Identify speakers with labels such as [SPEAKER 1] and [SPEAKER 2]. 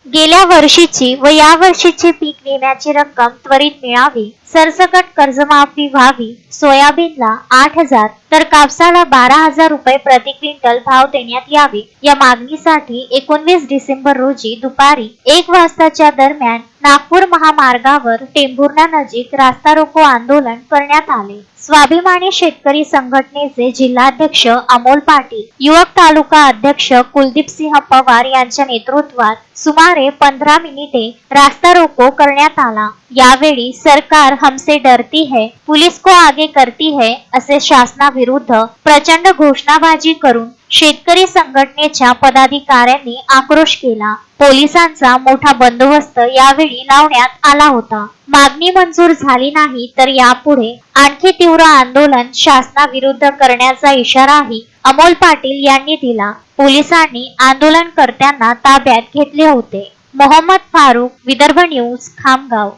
[SPEAKER 1] गेल्या वर्षीची व या वर्षीची पीक विम्याची रक्कम त्वरित मिळावी, सरसकट कर्जमाफी व्हावी, सोयाबीनला 8,000 तर कापसाला 12,000 रुपये प्रति क्विंटल भाव देण्यात यावे या मागणीसाठी 19 डिसेंबर रोजी दुपारी 1 वाजताच्या दरम्यान नागपूर महामार्गावर टेंभुर्णा नजीक रास्ता रोको आंदोलन करण्यात आले। स्वाभिमानी शेतकरी संघटनेचे जिल्हाध्यक्ष अमोल पाटील, युवक तालुका अध्यक्ष कुलदीप सिंह पवार यांच्या नेतृत्वात सुमारे 15 मिनिटे रास्ता रोको करण्यात आला। यावेळी सरकार हमसे डरती है, पुलिस को आगे करती है असे शासनाविरुद्ध प्रचंड घोषणाबाजी करून शेतकरी संघटनेच्या पदाधिकाऱ्यांनी आक्रोश केला। पोलिसांचा मोठा बंदोबस्त यावेळी लावण्यात आला होता। मागणी मंजूर झाली नाही तर यापुढे आणखी तीव्र आंदोलन शासनाविरुद्ध करण्याचा इशाराही अमोल पाटील यांनी दिला। पोलिसांनी आंदोलनकर्त्यांना ताब्यात घेतले होते। मोहम्मद फारूक, विदर्भ न्यूज, खामगाव।